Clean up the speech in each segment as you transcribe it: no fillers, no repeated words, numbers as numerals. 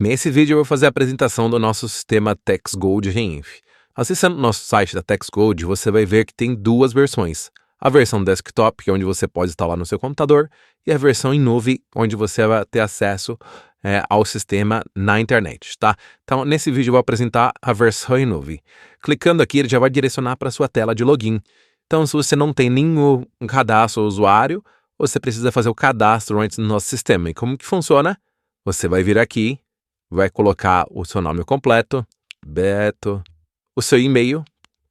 Nesse vídeo eu vou fazer a apresentação do nosso sistema TaxGo de Reinf. Acessando o nosso site da TaxGo, você vai ver que tem duas versões. A versão desktop, que é onde você pode instalar no seu computador, e a versão em nuvem, onde você vai ter acesso ao sistema na internet, tá? Então, nesse vídeo eu vou apresentar a versão em nuvem. Clicando aqui, ele já vai direcionar para a sua tela de login. Então, se você não tem nenhum cadastro ou usuário, você precisa fazer o cadastro antes no nosso sistema. E como que funciona? Você vai vir aqui, vai colocar o seu nome completo, Beto, o seu e-mail,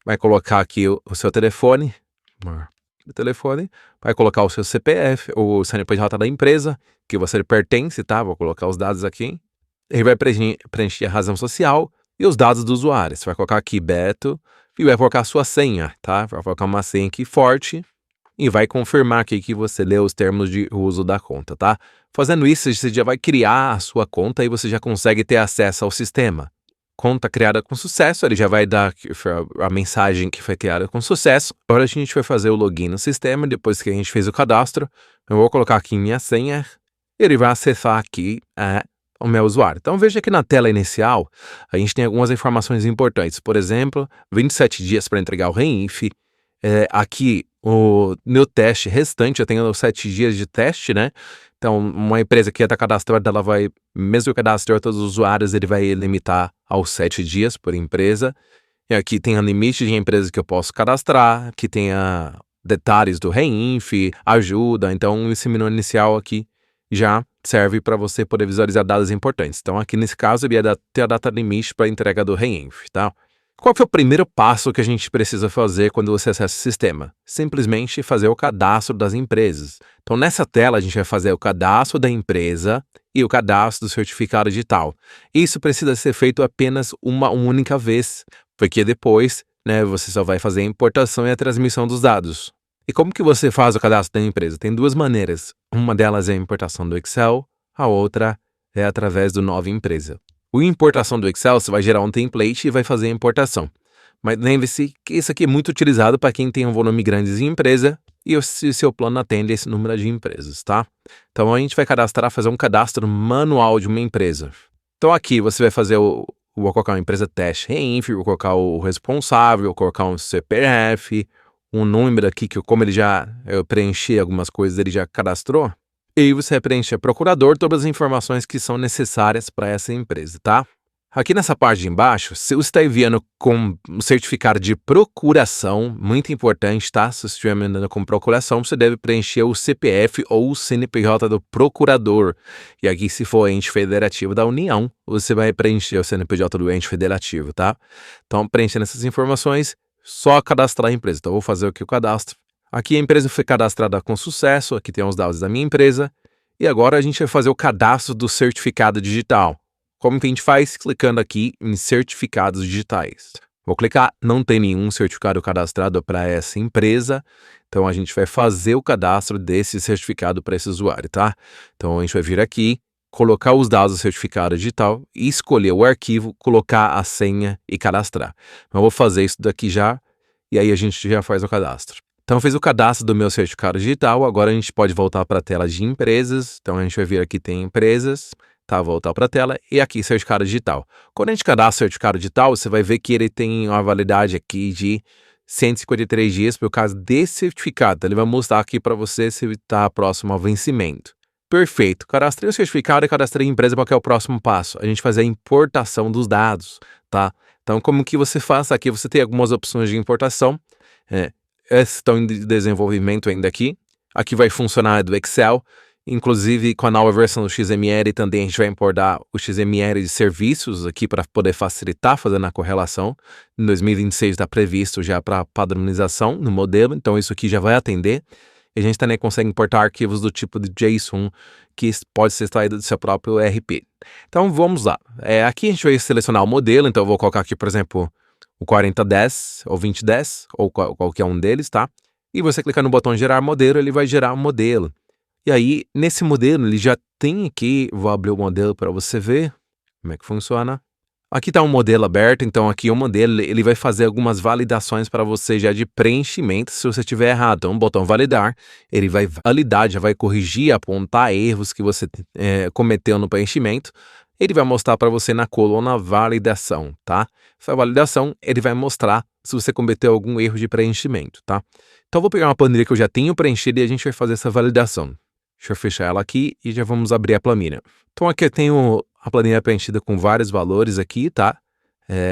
vai colocar aqui o seu telefone, vai colocar o seu CPF, o CNPJ da empresa, que você pertence, tá? Vou colocar os dados aqui. Ele vai preencher a razão social e os dados do usuário. Você vai colocar aqui Beto e vai colocar a sua senha, tá? Vai colocar uma senha aqui forte e vai confirmar aqui que você leu os termos de uso da conta, tá? Fazendo isso, você já vai criar a sua conta e você já consegue ter acesso ao sistema. Conta criada com sucesso, ele já vai dar a mensagem que foi criada com sucesso. Agora a gente vai fazer o login no sistema, depois que a gente fez o cadastro. Eu vou colocar aqui minha senha, ele vai acessar aqui o meu usuário. Então veja que na tela inicial, a gente tem algumas informações importantes. Por exemplo, 27 dias para entregar o Reinf. Aqui, o meu teste restante, eu tenho 7 dias de teste, né? Então, uma empresa que está cadastrada, ela vai, mesmo que cadastre todos os usuários, ele vai limitar aos 7 dias por empresa. E aqui tem o limite de empresas que eu posso cadastrar, aqui tem detalhes do Reinf, ajuda. Então, esse menu inicial aqui já serve para você poder visualizar dados importantes. Então, aqui nesse caso, ele ia ter a data limite para a entrega do Reinf, tá? Qual que é o primeiro passo que a gente precisa fazer quando você acessa o sistema? Simplesmente fazer o cadastro das empresas. Então, nessa tela, a gente vai fazer o cadastro da empresa e o cadastro do certificado digital. Isso precisa ser feito apenas uma única vez, porque depois, você só vai fazer a importação e a transmissão dos dados. E como que você faz o cadastro da empresa? Tem duas maneiras. Uma delas é a importação do Excel, a outra é através do Nova Empresa. A importação do Excel, você vai gerar um template e vai fazer a importação. Mas lembre-se que isso aqui é muito utilizado para quem tem um volume grande de empresa e o seu plano atende esse número de empresas, tá? Então, a gente vai fazer um cadastro manual de uma empresa. Então, aqui você vai fazer vou colocar uma empresa teste Reinf, vou colocar o responsável, vou colocar um CPF, um número aqui que como eu preenchi algumas coisas, ele já cadastrou. E aí você preenche procurador, todas as informações que são necessárias para essa empresa, tá? Aqui nessa parte de embaixo, se você está enviando com um certificado de procuração, muito importante, tá? Se você estiver enviando com procuração, você deve preencher o CPF ou o CNPJ do procurador. E aqui, se for ente federativo da União, você vai preencher o CNPJ do ente federativo, tá? Então, preenchendo essas informações, só cadastrar a empresa. Então, eu vou fazer aqui o cadastro. Aqui a empresa foi cadastrada com sucesso, aqui tem os dados da minha empresa, e agora a gente vai fazer o cadastro do certificado digital. Como que a gente faz? Clicando aqui em certificados digitais. Vou clicar, não tem nenhum certificado cadastrado para essa empresa, então a gente vai fazer o cadastro desse certificado para esse usuário, tá? Então a gente vai vir aqui, colocar os dados do certificado digital, escolher o arquivo, colocar a senha e cadastrar. Eu vou fazer isso daqui já, e aí a gente já faz o cadastro. Então, eu fiz o cadastro do meu certificado digital, agora a gente pode voltar para a tela de empresas. Então, a gente vai vir aqui, tem empresas, tá? Voltar para a tela e aqui, certificado digital. Quando a gente cadastra o certificado digital, você vai ver que ele tem uma validade aqui de 153 dias por causa desse certificado. Então, ele vai mostrar aqui para você se está próximo ao vencimento. Perfeito. Cadastrei o certificado e cadastrei a empresa. Qual que é o próximo passo? A gente fazer a importação dos dados, tá? Então, como que você faz? Aqui você tem algumas opções de importação. Estão em desenvolvimento ainda aqui. Aqui vai funcionar do Excel. Inclusive, com a nova versão do XML também a gente vai importar o XML de serviços aqui para poder facilitar fazendo a correlação. Em 2026 está previsto já para padronização no modelo, então isso aqui já vai atender. E a gente também consegue importar arquivos do tipo de JSON que pode ser extraído do seu próprio ERP. Então vamos lá. Aqui a gente vai selecionar o modelo, então eu vou colocar aqui, por exemplo, o 4010 ou 2010 ou qualquer um deles, tá? E você clicar no botão gerar modelo, ele vai gerar um modelo. E aí, nesse modelo, ele já tem aqui, vou abrir o modelo para você ver como é que funciona. Aqui está um modelo aberto, então aqui o modelo ele vai fazer algumas validações para você já de preenchimento se você tiver errado. Então, o botão validar, ele vai validar, já vai corrigir, apontar erros que você cometeu no preenchimento. ele vai mostrar para você na coluna validação, tá? Essa validação, ele vai mostrar se você cometeu algum erro de preenchimento, tá? Então, eu vou pegar uma planilha que eu já tenho preenchida e a gente vai fazer essa validação. Deixa eu fechar ela aqui e já vamos abrir a planilha. Então, aqui eu tenho a planilha preenchida com vários valores aqui, tá?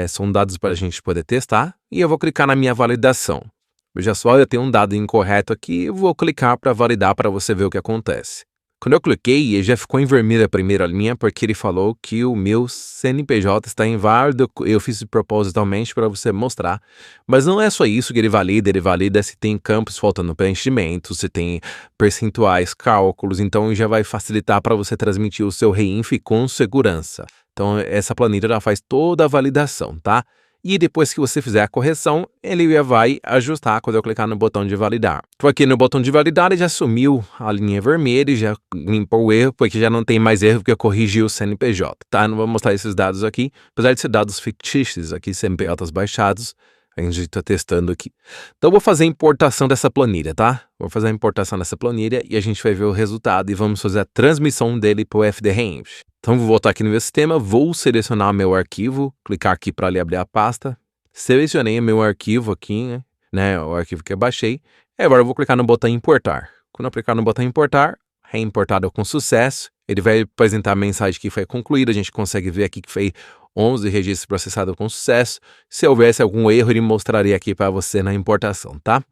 São dados para a gente poder testar. E eu vou clicar na minha validação. Veja só, eu tenho um dado incorreto aqui, eu vou clicar para validar para você ver o que acontece. Quando eu cliquei, ele já ficou em vermelho a primeira linha, porque ele falou que o meu CNPJ está inválido. Eu fiz propositalmente para você mostrar. Mas não é só isso que ele valida se tem campos faltando preenchimento, se tem percentuais, cálculos. Então, já vai facilitar para você transmitir o seu reinf com segurança. Então, essa planilha já faz toda a validação, tá? E depois que você fizer a correção, ele já vai ajustar quando eu clicar no botão de validar. Então aqui no botão de validar, ele já sumiu a linha vermelha e já limpou o erro, porque já não tem mais erro porque eu corrigi o CNPJ, tá? Não vou mostrar esses dados aqui, apesar de ser dados fictícios aqui, CNPJs baixados, a gente está testando aqui. Então eu vou fazer a importação dessa planilha, tá? Vou fazer a importação dessa planilha e a gente vai ver o resultado e vamos fazer a transmissão dele para o FD-Reinf. Então, vou voltar aqui no meu sistema, vou selecionar meu arquivo, clicar aqui para abrir a pasta, selecionei meu arquivo aqui, né, o arquivo que eu baixei, e agora eu vou clicar no botão importar. Quando eu clicar no botão importar, reimportado com sucesso, ele vai apresentar a mensagem que foi concluída, a gente consegue ver aqui que foi 11 registros processados com sucesso. Se houvesse algum erro, ele mostraria aqui para você na importação, tá?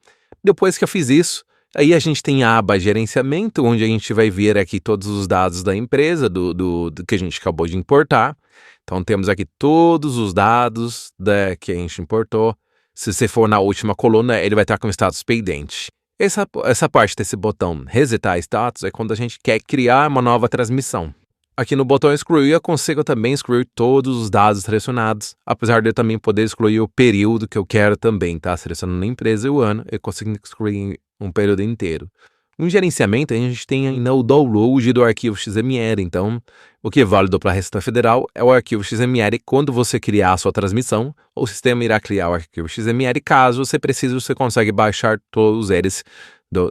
Depois que eu fiz isso, aí a gente tem a aba gerenciamento, onde a gente vai ver aqui todos os dados da empresa, do que a gente acabou de importar. Então, temos aqui todos os dados que a gente importou. Se você for na última coluna, ele vai estar com status pendente. Essa parte desse botão resetar status é quando a gente quer criar uma nova transmissão. Aqui no botão excluir, eu consigo também excluir todos os dados selecionados, apesar de eu também poder excluir o período que eu quero também, tá? Selecionando a empresa e o ano, eu consigo excluir um período inteiro. No gerenciamento, a gente tem ainda o download do arquivo XML, então o que é válido para a Receita Federal é o arquivo XML. Quando você criar a sua transmissão, o sistema irá criar o arquivo XML. Caso você precise, você consegue baixar todos eles,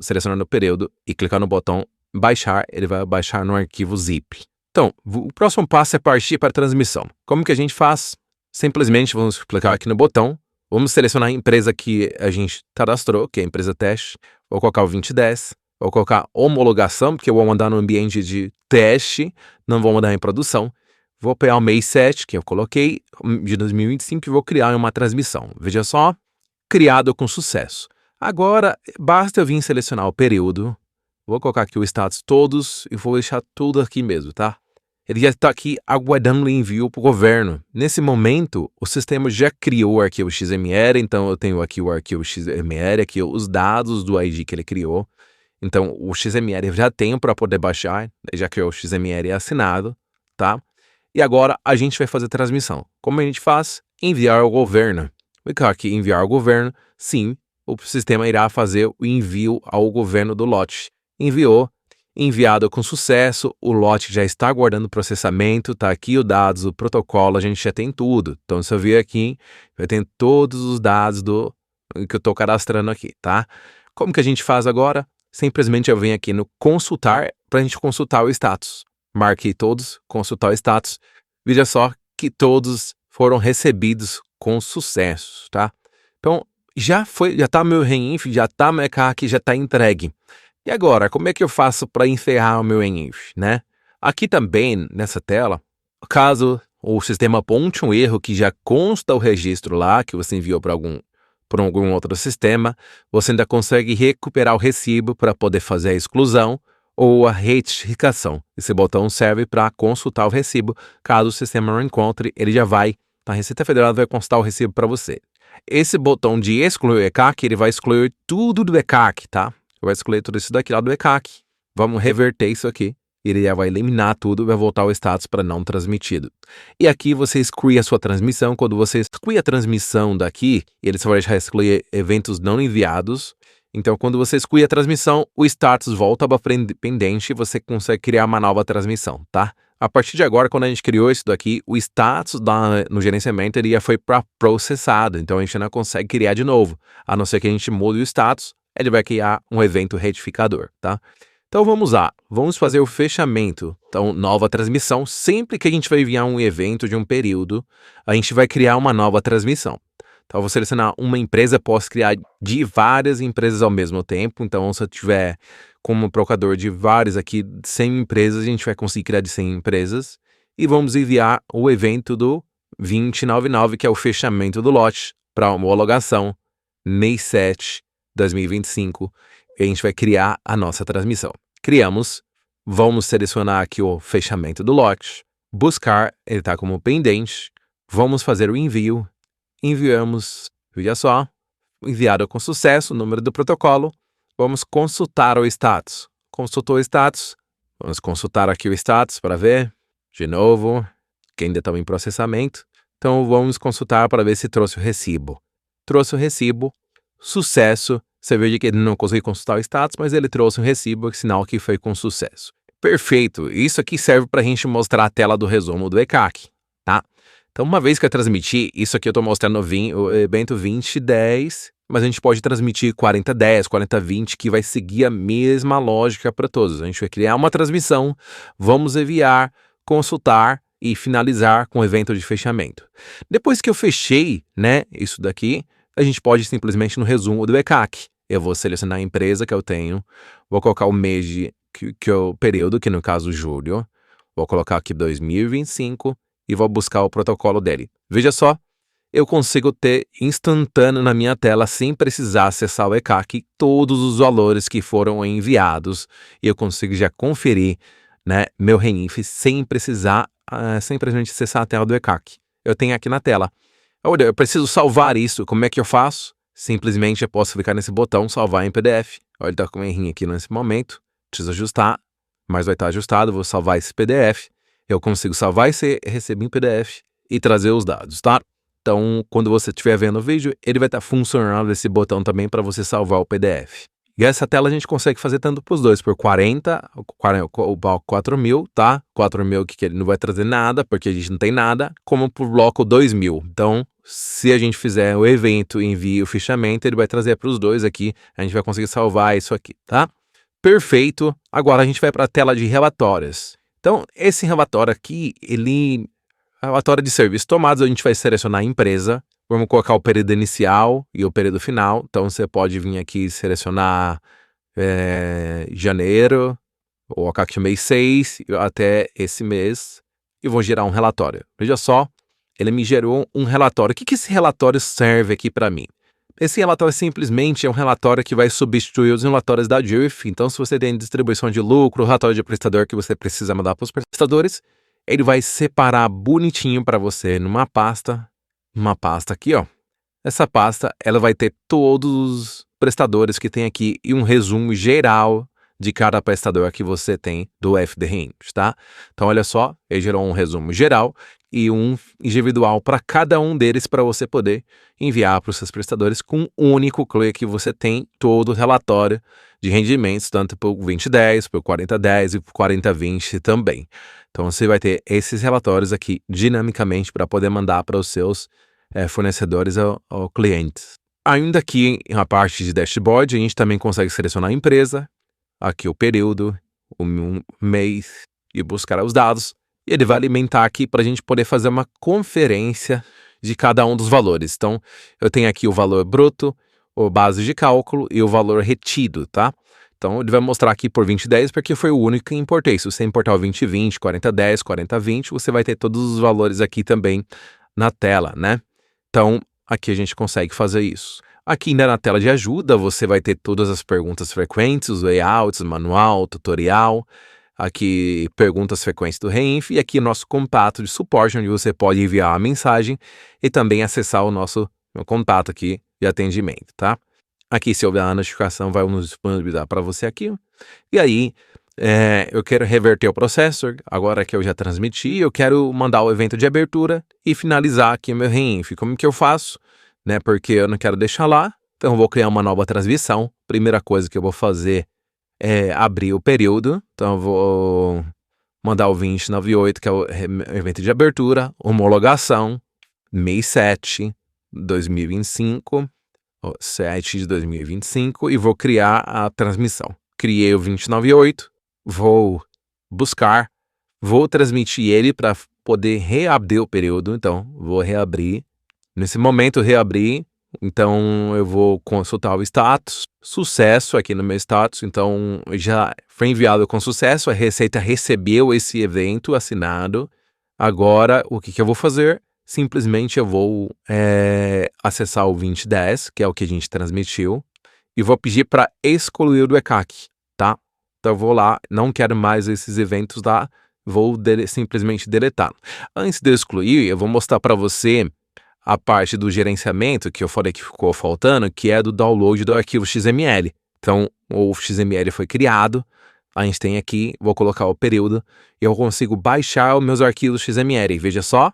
selecionando o período e clicar no botão baixar, ele vai baixar no arquivo zip. Então, o próximo passo é partir para a transmissão. Como que a gente faz? Simplesmente vamos clicar aqui no botão, vamos selecionar a empresa que a gente cadastrou, que é a empresa teste, vou colocar o 2010, vou colocar homologação, porque eu vou mandar no ambiente de teste, não vou mandar em produção. Vou pegar o mês 7, que eu coloquei, de 2025, e vou criar uma transmissão. Veja só, criado com sucesso. Agora, basta eu vir selecionar o período, vou colocar aqui o status todos e vou deixar tudo aqui mesmo, tá? Ele já está aqui aguardando o envio para o governo. Nesse momento, o sistema já criou o arquivo XML, então eu tenho aqui o arquivo XML, aqui os dados do ID que ele criou. Então, o XML eu já tenho para poder baixar, já criou o XML assinado, tá? E agora a gente vai fazer a transmissão. Como a gente faz? Enviar ao governo. Vou clicar aqui em enviar ao governo. Sim, o sistema irá fazer o envio ao governo do lote. Enviou. Enviado com sucesso, o lote já está aguardando processamento, tá aqui os dados, o protocolo, a gente já tem tudo. Então, se eu vir aqui, eu tenho todos os dados que eu estou cadastrando aqui, tá? Como que a gente faz agora? Simplesmente eu venho aqui no consultar, para a gente consultar o status. Marquei todos, consultar o status. Veja só que todos foram recebidos com sucesso, tá? Então, já tá meu reinf, já tá meu ECAC, já tá entregue. E agora, como é que eu faço para encerrar o meu reinf, né? Aqui também, nessa tela, caso o sistema aponte um erro que já consta o registro lá, que você enviou para algum outro sistema, você ainda consegue recuperar o recibo para poder fazer a exclusão ou a retificação. Esse botão serve para consultar o recibo. Caso o sistema não encontre, ele já vai, a Receita Federal vai consultar o recibo para você. Esse botão de excluir o ECAC, ele vai excluir tudo do ECAC, tá? Vai excluir tudo isso daqui lá do ECAC. Vamos reverter isso aqui. Ele já vai eliminar tudo e vai voltar o status para não transmitido. E aqui você exclui a sua transmissão. Quando você exclui a transmissão daqui, ele só vai excluir eventos não enviados. Então, quando você exclui a transmissão, o status volta para pendente e você consegue criar uma nova transmissão, tá? A partir de agora, quando a gente criou isso daqui, o status no gerenciamento ele já foi para processado. Então, a gente não consegue criar de novo. A não ser que a gente mude o status, ele vai criar um evento retificador, tá? Então vamos lá, vamos fazer o fechamento. Então, nova transmissão. Sempre que a gente vai enviar um evento de um período, a gente vai criar uma nova transmissão. Então, eu vou selecionar uma empresa, posso criar de várias empresas ao mesmo tempo. Então, se eu tiver como procador de várias aqui, 100 empresas, a gente vai conseguir criar de 100 empresas. E vamos enviar o evento do 2099, que é o fechamento do lote, para homologação, mês 7, 2025. E a gente vai criar a nossa transmissão. Criamos, vamos selecionar aqui o fechamento do lote, buscar, ele está como pendente, vamos fazer o envio, enviamos, veja só, enviado com sucesso, o número do protocolo, vamos consultar o status. Consultou o status, vamos consultar aqui o status para ver, de novo, que ainda está em processamento. Então vamos consultar para ver se trouxe o recibo. Trouxe o recibo, sucesso. Você vê que ele não conseguiu consultar o status, mas ele trouxe um recibo, sinal que foi com sucesso. Perfeito, isso aqui serve para a gente mostrar a tela do resumo do ECAC, tá? Então, uma vez que eu transmitir, isso aqui eu estou mostrando o evento 2010, mas a gente pode transmitir 4010, 4020, que vai seguir a mesma lógica para todos. A gente vai criar uma transmissão, vamos enviar, consultar e finalizar com o evento de fechamento. Depois que eu fechei, né, isso daqui, a gente pode simplesmente no resumo do ECAC. Eu vou selecionar a empresa que eu tenho, vou colocar o mês que é o período, que no caso julho, vou colocar aqui 2025 e vou buscar o protocolo dele. Veja só, eu consigo ter instantâneo na minha tela, sem precisar acessar o ECAC, todos os valores que foram enviados, e eu consigo já conferir, né, meu REINF sem precisar simplesmente acessar a tela do ECAC. Eu tenho aqui na tela. Olha, eu preciso salvar isso. Como é que eu faço? Simplesmente eu posso clicar nesse botão, salvar em PDF. Olha, ele está com um errinho aqui nesse momento. Preciso ajustar, mas vai estar ajustado. Vou salvar esse PDF. Eu consigo salvar esse recibo em PDF e trazer os dados, tá? Então, quando você estiver vendo o vídeo, ele vai estar funcionando esse botão também para você salvar o PDF. E essa tela a gente consegue fazer tanto para os dois, por 4.000, tá? 4.000 que ele não vai trazer nada, porque a gente não tem nada, como por bloco 2.000. Então, se a gente fizer o evento e envia o fichamento, ele vai trazer para os dois aqui, a gente vai conseguir salvar isso aqui, tá? Perfeito. Agora a gente vai para a tela de relatórios. Então, esse relatório aqui, relatório de serviços tomados, a gente vai selecionar a empresa. Vamos colocar o período inicial e o período final. Então, você pode vir aqui e selecionar janeiro, ou aqui mês 6, até esse mês, e vou gerar um relatório. Veja só, ele me gerou um relatório. O que esse relatório serve aqui para mim? Esse relatório simplesmente é um relatório que vai substituir os relatórios da DIRF. Então, se você tem distribuição de lucro, relatório de prestador que você precisa mandar para os prestadores, ele vai separar bonitinho para você numa pasta. Uma pasta aqui, ó. Essa pasta, ela vai ter todos os prestadores que tem aqui e um resumo geral de cada prestador que você tem do FDRIMS, tá? Então, olha só, ele gerou um resumo geral e um individual para cada um deles para você poder enviar para os seus prestadores com um único clique. Você tem todo o relatório de rendimentos, tanto para o 2010, para o 4010 e para o 4020 também. Então, você vai ter esses relatórios aqui dinamicamente para poder mandar para os seus fornecedores ou clientes. Ainda aqui na parte de dashboard, a gente também consegue selecionar a empresa, aqui o período, o mês e buscar os dados. E ele vai alimentar aqui para a gente poder fazer uma conferência de cada um dos valores. Então, eu tenho aqui o valor bruto, o base de cálculo e o valor retido, tá? Então, ele vai mostrar aqui por 2010 porque foi o único que importei. Se você importar o 2020, 4010, 4020, você vai ter todos os valores aqui também na tela, né? Então, aqui a gente consegue fazer isso. Aqui ainda na tela de ajuda, você vai ter todas as perguntas frequentes, os layouts, manual, tutorial. Aqui, perguntas frequentes do REINF. E aqui, nosso contato de suporte, onde você pode enviar a mensagem e também acessar o nosso contato aqui de atendimento, tá? Aqui, se houver a notificação, vai nos disponibilizar para você aqui. E aí, eu quero reverter o processo. Agora que eu já transmiti, eu quero mandar o evento de abertura e finalizar aqui meu REINF. Como que eu faço? Né? Porque eu não quero deixar lá. Então, eu vou criar uma nova transmissão. Primeira coisa que eu vou fazer é abrir o período. Então, eu vou mandar o 2098, que é o evento de abertura, homologação, mês 7, 2025, 7 de 2025, e vou criar a transmissão. criei o 298, vou buscar, vou transmitir ele para poder reabrir o período. Então, vou reabrir. Nesse momento, reabrir. Então, eu vou consultar o status. Sucesso aqui no meu status. Então, já foi enviado com sucesso. A Receita recebeu esse evento assinado. Agora, o que eu vou fazer? Simplesmente eu vou acessar o 2010, que é o que a gente transmitiu, e vou pedir para excluir do ECAC, tá? Então eu vou lá, não quero mais esses eventos lá, vou simplesmente deletar. Antes de excluir, eu vou mostrar para você a parte do gerenciamento que eu falei que ficou faltando, que é do download do arquivo XML. Então, o XML foi criado, a gente tem aqui, vou colocar o período, e eu consigo baixar os meus arquivos XML. Veja só,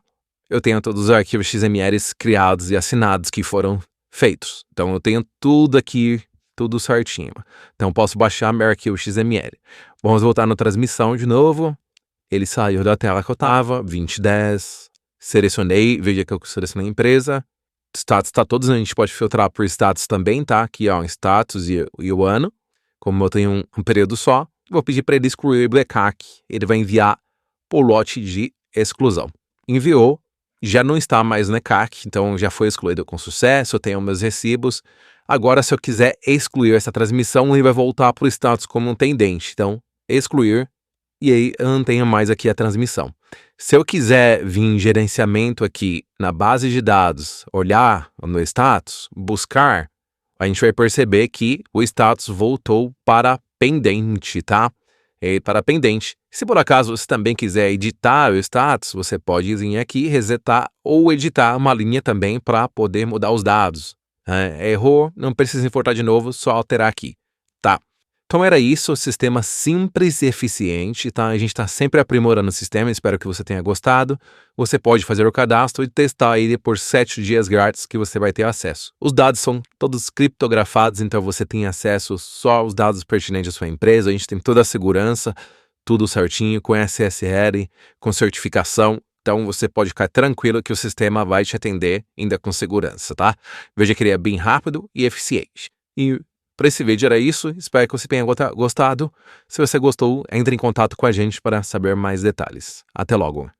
eu tenho todos os arquivos XML criados e assinados que foram feitos. Então, eu tenho tudo aqui, tudo certinho. Então, posso baixar meu arquivo XML. Vamos voltar na transmissão de novo. Ele saiu da tela que eu estava, 2010. Selecionei, veja que eu selecionei a empresa. Status está todos, a gente pode filtrar por status também, tá? Aqui, ó, status e o ano. Como eu tenho um período só, vou pedir para ele excluir o ECAC. Ele vai enviar por lote de exclusão. Enviou, já não está mais no ECAC, então já foi excluído com sucesso, eu tenho meus recibos. Agora, se eu quiser excluir essa transmissão, ele vai voltar para o status como um pendente. Então, excluir, e aí eu não tenho mais aqui a transmissão. Se eu quiser vir em gerenciamento aqui na base de dados, olhar no status, buscar, a gente vai perceber que o status voltou para pendente, tá? Para pendente. Se por acaso você também quiser editar o status, você pode vir aqui, resetar ou editar uma linha também para poder mudar os dados. Errou, não precisa importar de novo, só alterar aqui, tá? Então era isso, sistema simples e eficiente, tá? A gente está sempre aprimorando o sistema, espero que você tenha gostado. Você pode fazer o cadastro e testar ele por 7 dias grátis que você vai ter acesso. Os dados são todos criptografados, então você tem acesso só aos dados pertinentes à sua empresa. A gente tem toda a segurança, tudo certinho, com SSL, com certificação. Então você pode ficar tranquilo que o sistema vai te atender ainda com segurança, tá? Veja que ele é bem rápido e eficiente. E para esse vídeo era isso, espero que você tenha gostado. Se você gostou, entre em contato com a gente para saber mais detalhes. Até logo!